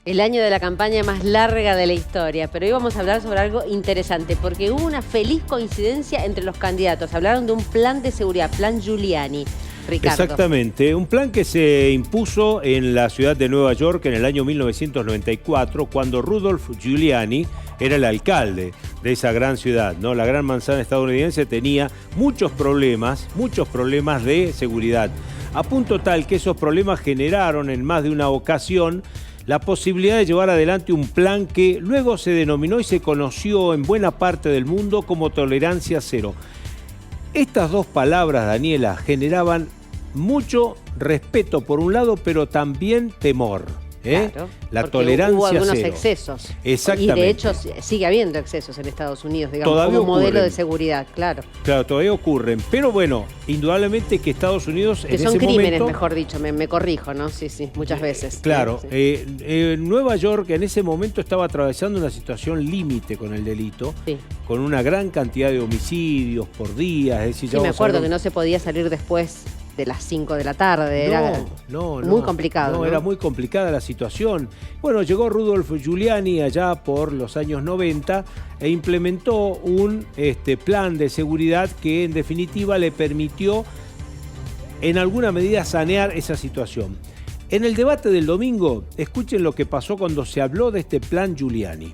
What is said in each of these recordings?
El año de la campaña más larga de la historia, pero hoy vamos a hablar sobre algo interesante, porque hubo una feliz coincidencia entre los candidatos. Hablaron de un plan de seguridad, Plan Giuliani. Ricardo. Exactamente, un plan que se impuso en la ciudad de Nueva York en el año 1994, cuando Rudolph Giuliani era el alcalde de esa gran ciudad, ¿no? La gran manzana estadounidense tenía muchos problemas de seguridad, a punto tal que esos problemas generaron en más de una ocasión la posibilidad de llevar adelante un plan que luego se denominó y se conoció en buena parte del mundo como tolerancia cero. Estas dos palabras, Daniela, generaban mucho respeto por un lado, pero también temor. Claro, la tolerancia hubo algunos cero. Excesos. Exactamente. Y de hecho sigue habiendo excesos en Estados Unidos, digamos, Todavía como modelo ocurren. de seguridad, claro. Claro, todavía ocurren. Pero bueno, indudablemente que Estados Unidos Que en son ese crímenes, momento, mejor dicho, me corrijo, ¿no? Sí, muchas veces. Claro, Sí. Nueva York en ese momento estaba atravesando una situación límite con el delito, Sí. con una gran cantidad de homicidios por día. Es decir, Sí, ya me vamos a acuerdo hablar- que no se podía salir después de las 5 de la tarde, era muy complicado. ¿no? Era muy complicada la situación. Bueno, llegó Rudolph Giuliani allá por los años 90 e implementó un plan de seguridad que en definitiva le permitió en alguna medida sanear esa situación. En el debate del domingo, escuchen lo que pasó cuando se habló de este plan Giuliani.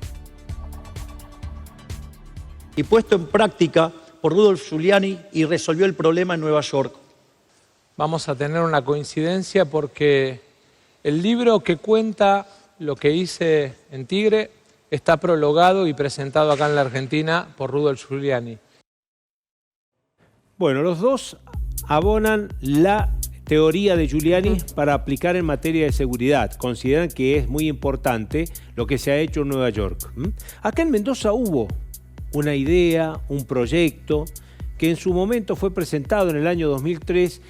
Y puesto en práctica por Rudolph Giuliani y resolvió el problema en Nueva York. Vamos a tener una coincidencia porque el libro que cuenta lo que hice en Tigre está prologado y presentado acá en la Argentina por Rudolph Giuliani. Bueno, los dos abonan la teoría de Giuliani para aplicar en materia de seguridad. Consideran que es muy importante lo que se ha hecho en Nueva York. Acá en Mendoza hubo una idea, un proyecto que en su momento fue presentado en el año 2003,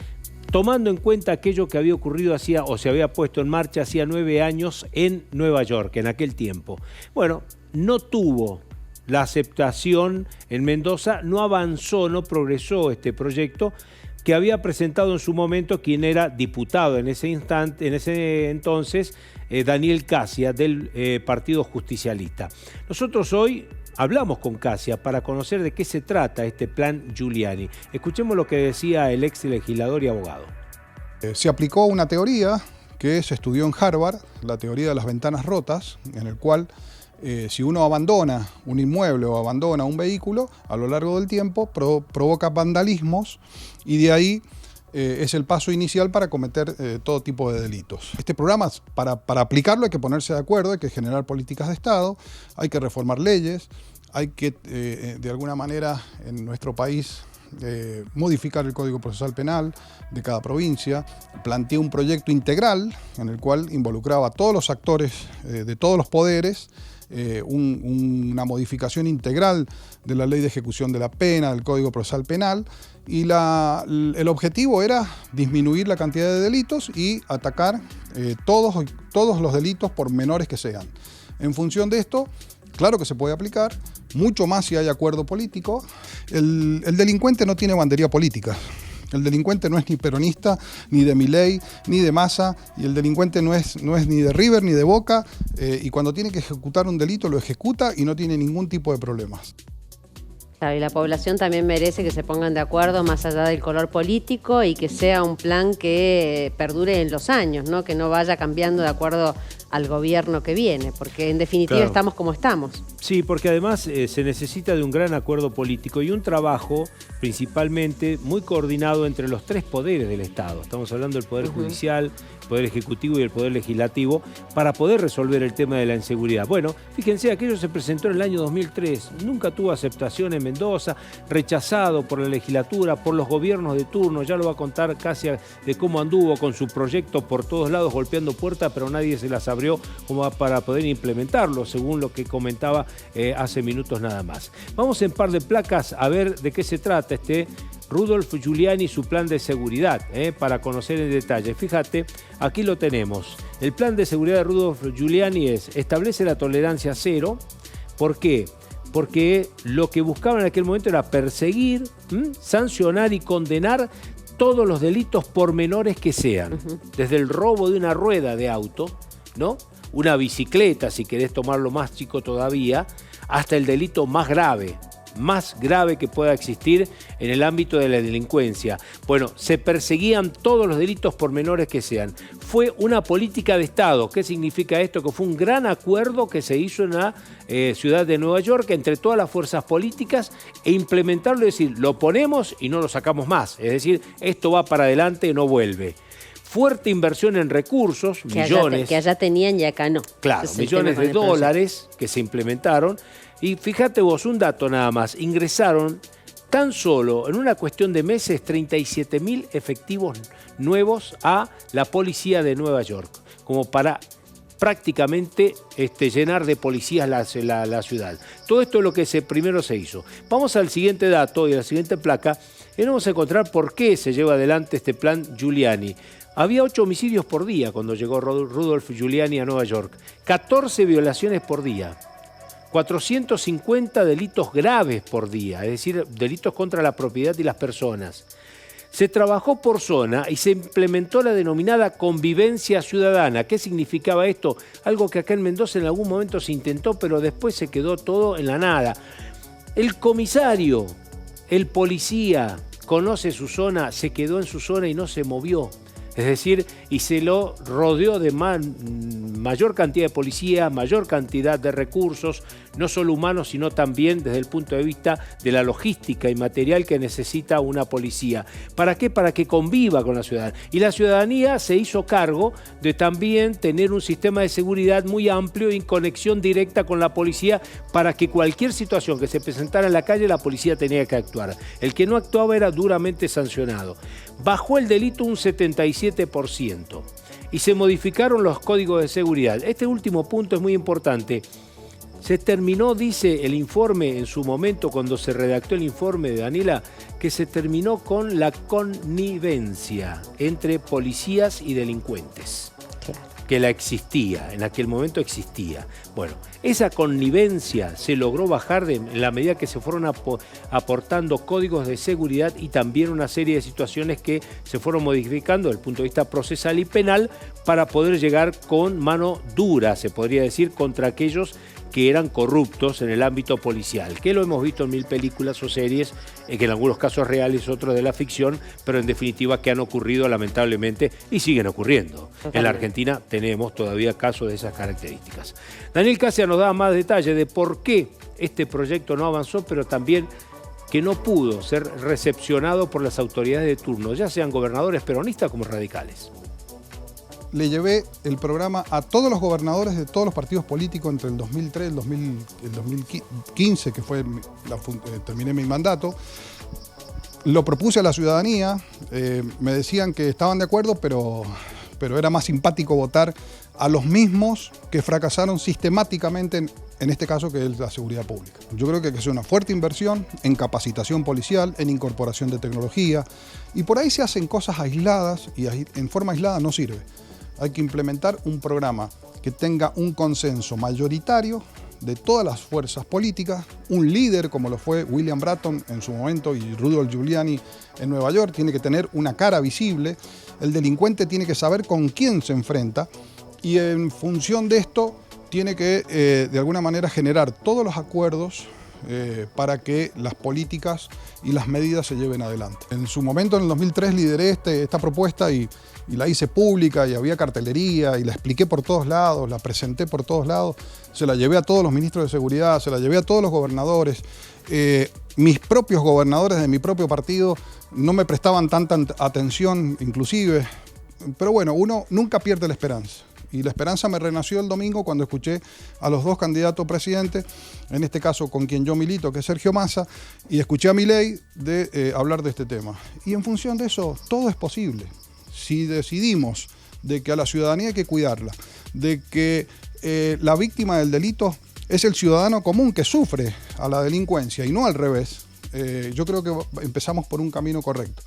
tomando en cuenta aquello que había ocurrido se había puesto en marcha hacía 9 años en Nueva York, en aquel tiempo. Bueno, no tuvo la aceptación en Mendoza, no avanzó, no progresó este proyecto que había presentado en su momento quien era diputado en ese entonces, Daniel Casia, del Partido Justicialista. Nosotros hoy hablamos con Casia para conocer de qué se trata este plan Giuliani. Escuchemos lo que decía el ex legislador y abogado. Se aplicó una teoría que se estudió en Harvard, la teoría de las ventanas rotas, en el cual si uno abandona un inmueble o abandona un vehículo, a lo largo del tiempo provoca vandalismos y de ahí es el paso inicial para cometer todo tipo de delitos. Este programa, para aplicarlo hay que ponerse de acuerdo, hay que generar políticas de Estado, hay que reformar leyes, hay que de alguna manera en nuestro país modificar el Código Procesal Penal de cada provincia. Planteé un proyecto integral en el cual involucraba a todos los actores de todos los poderes, una modificación integral de la Ley de Ejecución de la Pena, del Código Procesal Penal, y el objetivo era disminuir la cantidad de delitos y atacar todos los delitos por menores que sean. En función de esto, claro que se puede aplicar, mucho más si hay acuerdo político. El delincuente no tiene bandería política. El delincuente no es ni peronista, ni de Milei, ni de Massa, y el delincuente no es ni de River, ni de Boca, y cuando tiene que ejecutar un delito lo ejecuta y no tiene ningún tipo de problemas. Claro, y la población también merece que se pongan de acuerdo más allá del color político y que sea un plan que perdure en los años, ¿no? Que no vaya cambiando de acuerdo al gobierno que viene, porque en definitiva Claro. estamos como estamos. Sí, porque además se necesita de un gran acuerdo político y un trabajo principalmente muy coordinado entre los 3 poderes del Estado. Estamos hablando del Poder Judicial, el Poder Ejecutivo y el Poder Legislativo para poder resolver el tema de la inseguridad. Bueno, fíjense, aquello se presentó en el año 2003, nunca tuvo aceptación en Mendoza, rechazado por la legislatura, por los gobiernos de turno. Ya lo va a contar Casia de cómo anduvo con su proyecto por todos lados golpeando puertas, pero nadie se las abrió como para poder implementarlo, según lo que comentaba hace minutos nada más. Vamos en par de placas a ver de qué se trata este Rudolph Giuliani y su plan de seguridad, para conocer en detalle. Fíjate, aquí lo tenemos. El plan de seguridad de Rudolph Giuliani establece la tolerancia cero. ¿Por qué? Porque lo que buscaban en aquel momento era perseguir, sancionar y condenar todos los delitos por menores que sean. Desde el robo de una rueda de auto, ¿no? una bicicleta, si querés tomarlo más chico todavía, hasta el delito más grave que pueda existir en el ámbito de la delincuencia. Bueno, se perseguían todos los delitos por menores que sean. Fue una política de Estado. ¿Qué significa esto? Que fue un gran acuerdo que se hizo en la ciudad de Nueva York entre todas las fuerzas políticas e implementarlo, es decir, lo ponemos y no lo sacamos más. Es decir, esto va para adelante, no vuelve. Fuerte inversión en recursos, millones. Que allá tenían y acá no. Claro, millones de dólares que se implementaron. Y fíjate vos, un dato nada más, ingresaron tan solo en una cuestión de meses 37.000 efectivos nuevos a la policía de Nueva York, como para prácticamente llenar de policías la ciudad. Todo esto es lo que primero se hizo. Vamos al siguiente dato y a la siguiente placa, y vamos a encontrar por qué se lleva adelante este plan Giuliani. Había 8 homicidios por día cuando llegó Rudolph Giuliani a Nueva York, 14 violaciones por día. 450 delitos graves por día, es decir, delitos contra la propiedad y las personas. Se trabajó por zona y se implementó la denominada convivencia ciudadana. ¿Qué significaba esto? Algo que acá en Mendoza en algún momento se intentó, pero después se quedó todo en la nada. El comisario, el policía, conoce su zona, se quedó en su zona y no se movió. Es decir, y se lo rodeó de mayor cantidad de policía, mayor cantidad de recursos, no solo humanos, sino también desde el punto de vista de la logística y material que necesita una policía. ¿Para qué? Para que conviva con la ciudadanía. Y la ciudadanía se hizo cargo de también tener un sistema de seguridad muy amplio y en conexión directa con la policía para que cualquier situación que se presentara en la calle, la policía tenía que actuar. El que no actuaba era duramente sancionado. Bajó el delito un 77% y se modificaron los códigos de seguridad. Este último punto es muy importante. Se terminó, dice el informe en su momento, cuando se redactó el informe de Daniela, que se terminó con la connivencia entre policías y delincuentes. Que la existía, en aquel momento existía. Bueno, esa connivencia se logró bajar en la medida que se fueron aportando códigos de seguridad y también una serie de situaciones que se fueron modificando desde el punto de vista procesal y penal para poder llegar con mano dura, se podría decir, contra aquellos que eran corruptos en el ámbito policial, que lo hemos visto en 1000 películas o series, que en algunos casos reales, otros de la ficción, pero en definitiva que han ocurrido lamentablemente y siguen ocurriendo. Totalmente. En la Argentina tenemos todavía casos de esas características. Daniel Casia nos da más detalles de por qué este proyecto no avanzó, pero también que no pudo ser recepcionado por las autoridades de turno, ya sean gobernadores peronistas como radicales. Le llevé el programa a todos los gobernadores de todos los partidos políticos entre el 2003 y el 2015, que fue terminé mi mandato. Lo propuse a la ciudadanía, me decían que estaban de acuerdo, pero era más simpático votar a los mismos que fracasaron sistemáticamente en este caso, que es la seguridad pública. Yo creo que hay que hacer una fuerte inversión en capacitación policial, en incorporación de tecnología, y por ahí se hacen cosas aisladas y en forma aislada no sirve. Hay que implementar un programa que tenga un consenso mayoritario de todas las fuerzas políticas, un líder como lo fue William Bratton en su momento y Rudolph Giuliani en Nueva York, tiene que tener una cara visible, el delincuente tiene que saber con quién se enfrenta y en función de esto tiene que de alguna manera generar todos los acuerdos para que las políticas y las medidas se lleven adelante. En su momento, en el 2003, lideré esta propuesta y la hice pública y había cartelería y la expliqué por todos lados, la presenté por todos lados, se la llevé a todos los ministros de seguridad, se la llevé a todos los gobernadores. Mis propios gobernadores de mi propio partido no me prestaban tanta atención inclusive, pero bueno, uno nunca pierde la esperanza. Y la esperanza me renació el domingo cuando escuché a los dos candidatos presidentes, en este caso con quien yo milito, que es Sergio Massa, y escuché a Milei hablar de este tema. Y en función de eso, todo es posible. Si decidimos de que a la ciudadanía hay que cuidarla, de que la víctima del delito es el ciudadano común que sufre a la delincuencia y no al revés, yo creo que empezamos por un camino correcto.